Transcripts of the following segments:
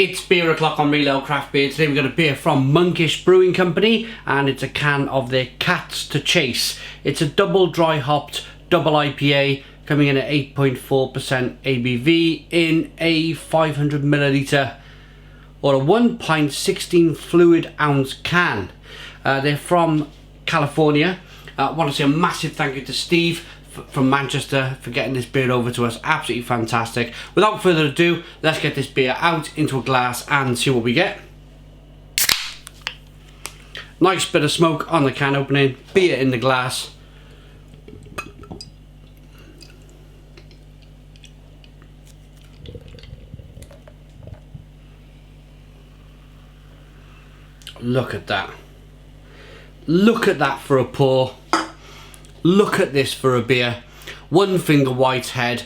It's beer o'clock on Real Ale Craft Beer. Today we've got a beer from Monkish Brewing Company, and it's a can of their Cats to Chase. It's a double dry hopped double IPA coming in at 8.4% ABV in a 500 milliliter or a 1 pint 16 fluid ounce can. They're from California. I want to say a massive thank you to Steve from Manchester for getting this beer over to us. Absolutely fantastic. Without further ado, let's get this beer out into a glass and see what we get. Nice bit of smoke on the can opening, beer in the glass. Look at that. Look at that for a pour. Look at this for a beer. One finger white head.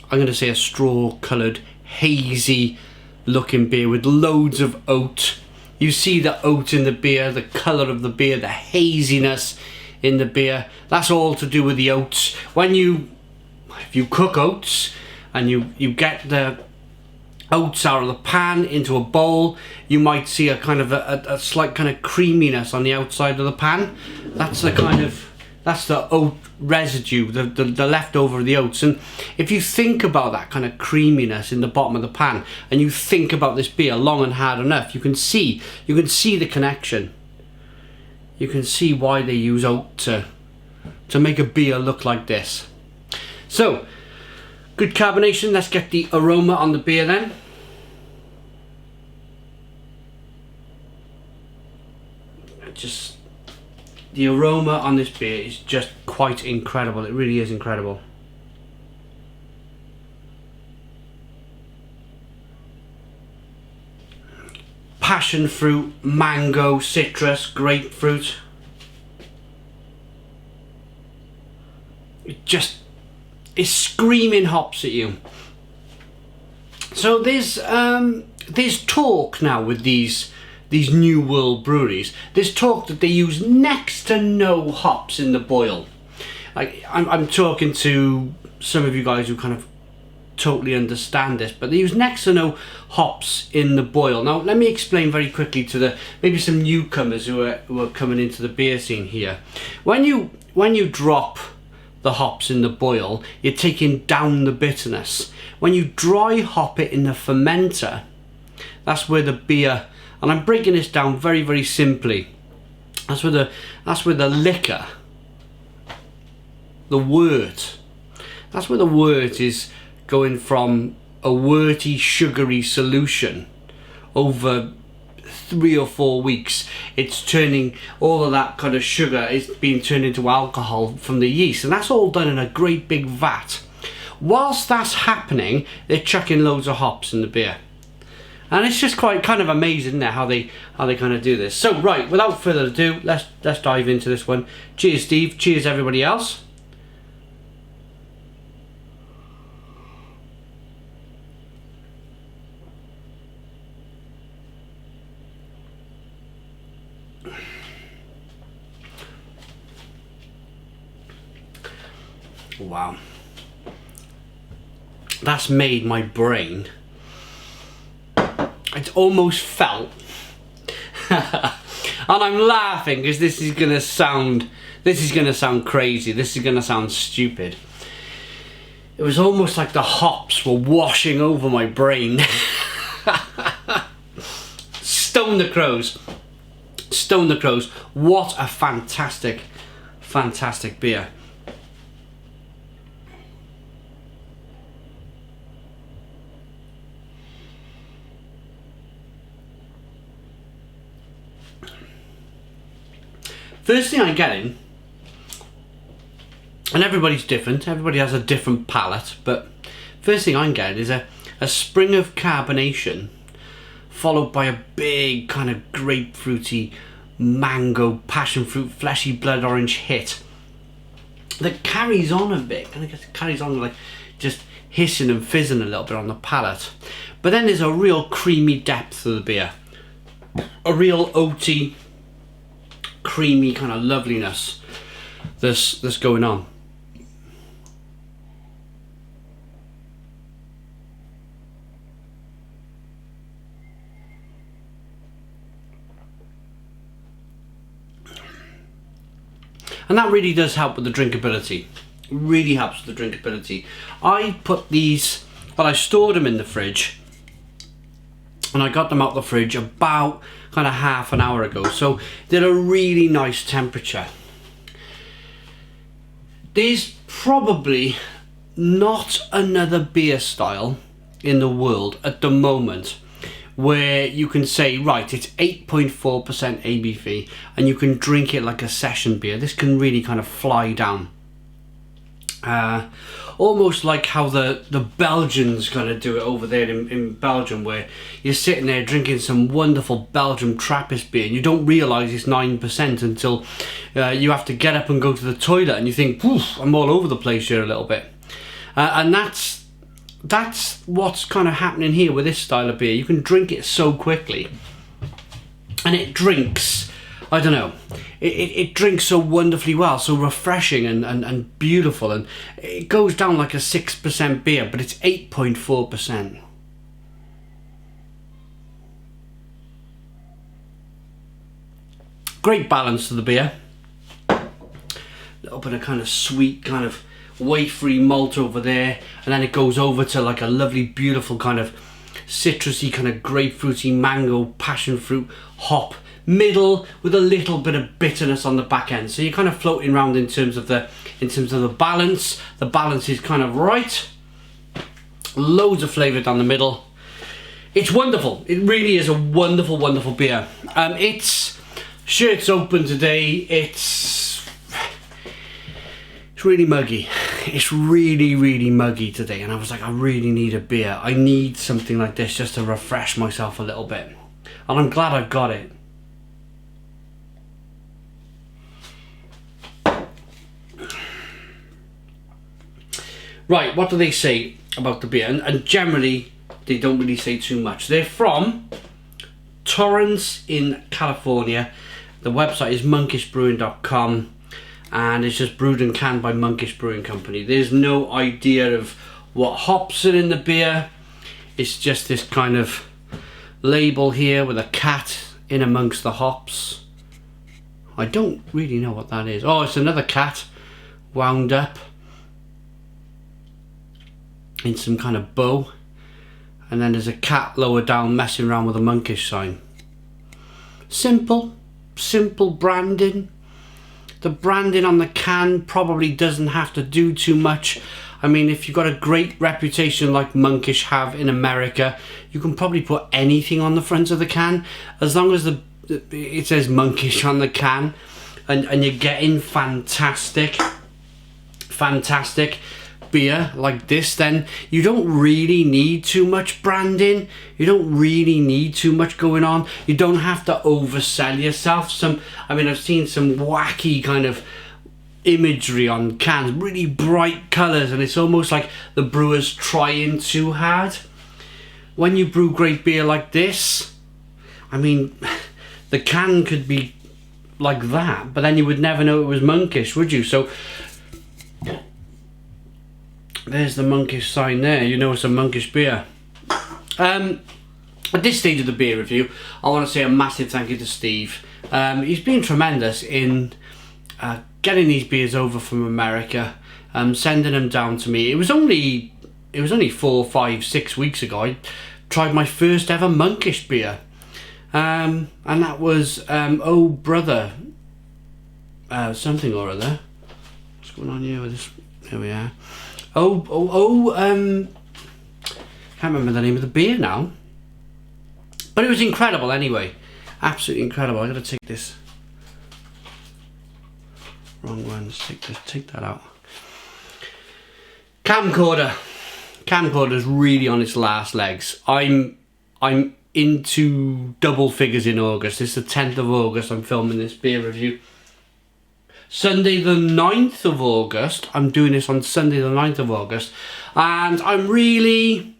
I'm going to say a straw coloured, hazy looking beer with loads of oat. You see the oat in the beer, the colour of the beer, the haziness in the beer. That's all to do with the oats. If you cook oats and you get the oats out of the pan into a bowl, you might see a kind of a slight kind of creaminess on the outside of the pan. That's the oat residue, the leftover of the oats. And if you think about that kind of creaminess in the bottom of the pan, and you think about this beer long and hard enough, you can see the connection. You can see why they use oat to make a beer look like this. So, good carbonation. Let's get the aroma on the beer then. The aroma on this beer is just quite incredible. It really is incredible. Passion fruit, mango, citrus, grapefruit. It's screaming hops at you. So there's talk now with these New World breweries. There's talk that they use next to no hops in the boil. Like I'm talking to some of you guys who kind of totally understand this, but they use next to no hops in the boil. Now let me explain very quickly to maybe some newcomers who are coming into the beer scene here. When you drop the hops in the boil, you're taking down the bitterness. When you dry hop it in the fermenter, that's where the beer, and I'm breaking this down very, very simply, that's where the liquor, the wort, that's where the wort is going from a worty, sugary solution over 3 or 4 weeks. It's turning, all of that kind of sugar is being turned into alcohol from the yeast, and that's all done in a great big vat. Whilst that's happening, they're chucking loads of hops in the beer, and it's just quite kind of amazing, isn't it, how they kind of do this. So right, without further ado, let's dive into this one. Cheers, Steve. Cheers, everybody else. Wow, that's made my brain, it's almost felt and I'm laughing because this is gonna sound crazy, this is gonna sound stupid. It was almost like the hops were washing over my brain. Stone the crows, what a fantastic beer. First thing I'm getting, and everybody's different, everybody has a different palate, but first thing I'm getting is a spring of carbonation followed by a big kind of grapefruity, mango, passion fruit, fleshy blood orange hit that carries on a bit, and it carries on like just hissing and fizzing a little bit on the palate. But then there's a real creamy depth to the beer, a real oaty, creamy kind of loveliness that's going on. And that really does help with the drinkability. Really helps with the drinkability. I put these, well, I stored them in the fridge, and I got them out the fridge about kind of half an hour ago. So they're a really nice temperature. There's probably not another beer style in the world at the moment where you can say, right, it's 8.4% ABV and you can drink it like a session beer. This can really kind of fly down. Almost like how the Belgians kind of do it over there in Belgium, where you're sitting there drinking some wonderful Belgian Trappist beer and you don't realise it's 9% until you have to get up and go to the toilet and you think, poof, I'm all over the place here a little bit. And that's what's kind of happening here with this style of beer. You can drink it so quickly, and it drinks, I don't know, it drinks so wonderfully well, so refreshing and beautiful, and it goes down like a 6% beer, but it's 8.4%. Great balance to the beer. A little bit of kind of sweet, kind of wafery malt over there, and then it goes over to like a lovely, beautiful kind of citrusy, kind of grapefruity, mango, passion fruit, hop middle with a little bit of bitterness on the back end. So you're kind of floating around in terms of the balance. The balance is kind of right. Loads of flavour down the middle. It's wonderful. It really is a wonderful, wonderful beer. It's shirts open today. It's really muggy. It's really, really muggy today, and I was like, I really need a beer. I need something like this just to refresh myself a little bit, and I'm glad I've got it. Right, what do they say about the beer? And generally, they don't really say too much. They're from Torrance in California. The website is monkishbrewing.com, and it's just brewed and canned by Monkish Brewing Company. There's no idea of what hops are in the beer. It's just this kind of label here with a cat in amongst the hops. I don't really know what that is. Oh, it's another cat wound up in some kind of bow, and then there's a cat lower down messing around with a monkish sign. Simple branding. The branding on the can probably doesn't have to do too much. I mean, if you've got a great reputation like Monkish have in America, you can probably put anything on the front of the can, as long as it says Monkish on the can, and you're getting fantastic beer like this, then you don't really need too much branding. You don't really need too much going on. You don't have to oversell yourself. I've seen some wacky kind of imagery on cans, really bright colours, and it's almost like the brewer's trying too hard. When you brew great beer like this, I mean, the can could be like that, but then you would never know it was Monkish, would you? So there's the Monkish sign there. You know it's a Monkish beer. At this stage of the beer review, I want to say a massive thank you to Steve. He's been tremendous in getting these beers over from America, sending them down to me. It was only 4, 5, 6 weeks ago I tried my first ever Monkish beer, and that was Oh Brother something or other. What's going on here with this? There we are. Can't remember the name of the beer now, but it was incredible anyway. Absolutely incredible. I gotta take this. Wrong one. Take that out. Camcorder's really on its last legs. I'm into double figures in August. It's the 10th of August I'm filming this beer review. Sunday the 9th of August. I'm doing this on Sunday the 9th of August. And I'm really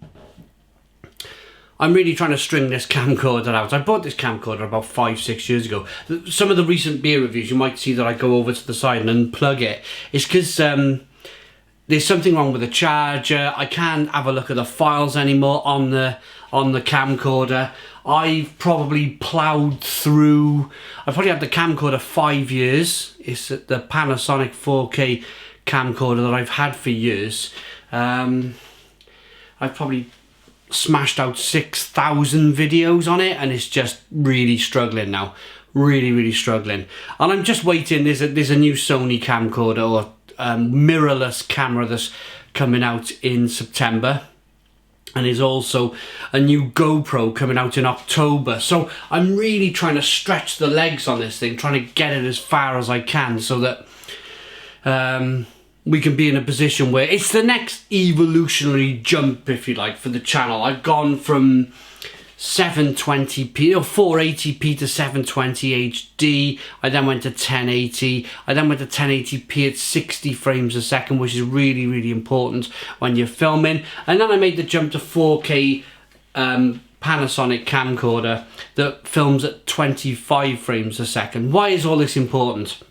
trying to string this camcorder out. I bought this camcorder about 5-6 years ago. Some of the recent beer reviews, you might see that I go over to the side and unplug it. It's because there's something wrong with the charger. I can't have a look at the files anymore on the camcorder. I've probably ploughed through. I've probably had the camcorder 5 years. It's the Panasonic 4K camcorder that I've had for years. I've probably smashed out 6,000 videos on it, and it's just really struggling now. Really struggling. And I'm just waiting. There's a new Sony camcorder, or mirrorless camera, that's coming out in September. And there's also a new GoPro coming out in October. So I'm really trying to stretch the legs on this thing, trying to get it as far as I can, so that we can be in a position where it's the next evolutionary jump, if you like, for the channel. I've gone from 720p or 480p to 720 HD. I then went to 1080. I then went to 1080p at 60 frames a second, which is really important when you're filming. And then I made the jump to 4K Panasonic camcorder that films at 25 frames a second. Why is all this important?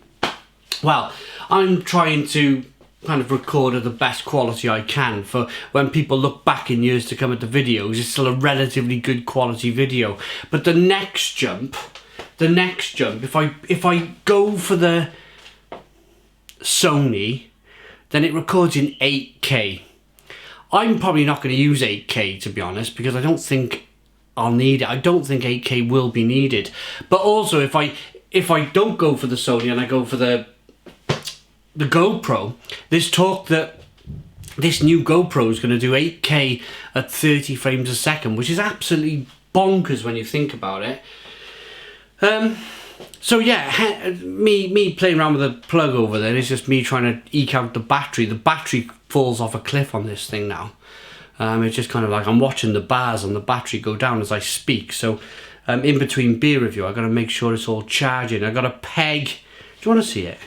Well, I'm trying to kind of record at the best quality I can for when people look back in years to come at the videos. It's still a relatively good quality video. But the next jump, if I go for the Sony, then it records in 8K. I'm probably not going to use 8K, to be honest, because I don't think I'll need it. I don't think 8K will be needed. But also, if I don't go for the Sony and I go for the GoPro, there's talk that this new GoPro is going to do 8K at 30 frames a second, which is absolutely bonkers when you think about it. So yeah, me playing around with the plug over there is just me trying to eke out the battery. The battery falls off a cliff on this thing now. It's just kind of like I'm watching the bars on the battery go down as I speak. So in between beer review, I've got to make sure it's all charging. I've got a peg. Do you want to see it?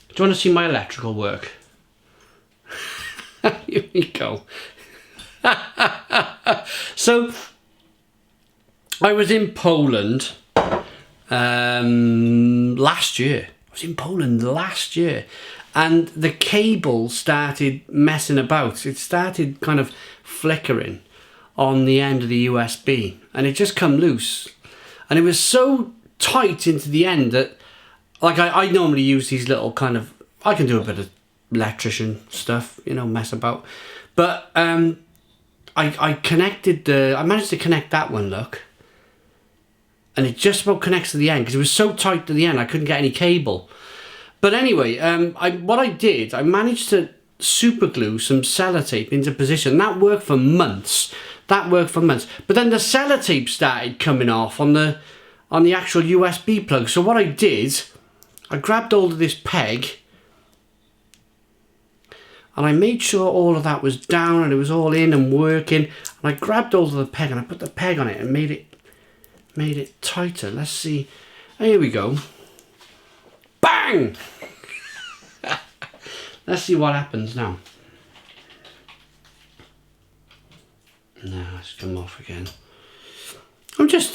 Do you want to see my electrical work? Here we go. So, I was in Poland last year. And the cable started messing about. It started kind of flickering on the end of the USB. And it just come loose. And it was so tight into the end that, like, I normally use these little kind of, I can do a bit of electrician stuff, you know, mess about. But I managed to connect that one, look. And it just about connects to the end, because it was so tight to the end, I couldn't get any cable. But anyway, what I did, I managed to super glue some sellotape into position. That worked for months. But then the sellotape started coming off on the actual USB plug. So what I did, I grabbed hold of this peg and I made sure all of that was down and it was all in and working. And I grabbed hold of the peg and I put the peg on it and made it tighter. Let's see. Here we go. Bang! Let's see what happens now. No, it's come off again. I'm just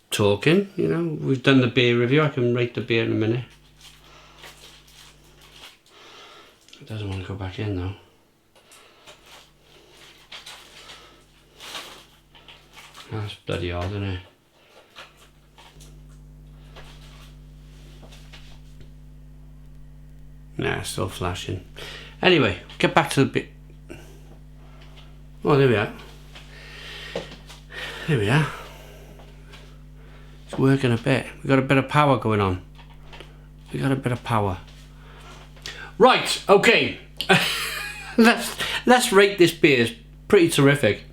talking, you know. We've done the beer review. I can rate the beer in a minute. It doesn't want to go back in though. That's bloody odd, isn't it? Nah, it's still flashing. Anyway, get back to the bit. Oh, there we are. There we are. It's working a bit. We've got a bit of power going on. Right, okay. let's rate this beer. It's pretty terrific.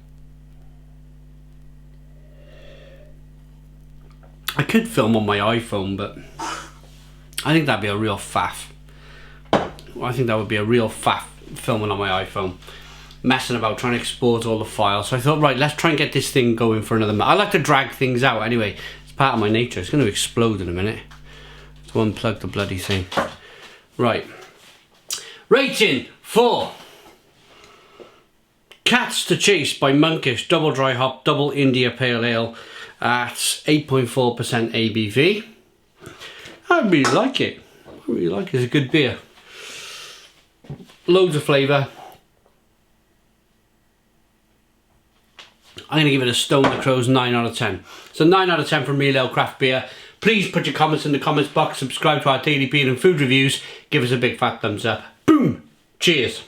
I could film on my iPhone, but I think that'd be a real faff. I think that would be a real faff, filming on my iPhone, messing about trying to export all the files. So I thought, right, let's try and get this thing going for another minute. I like to drag things out anyway. It's part of my nature. It's going to explode in a minute. Let's unplug the bloody thing. Right. Rating 4. Cats to Chase by Monkish Double Dry Hop Double India Pale Ale at 8.4% ABV. I really like it. It's a good beer. loads of flavour. I'm going to give it a Stone the Crows 9 out of 10. So 9 out of 10 from Real Ale Craft Beer. Please put your comments in the comments box, subscribe to our daily beer and food reviews, give us a big fat thumbs up. Boom! Cheers!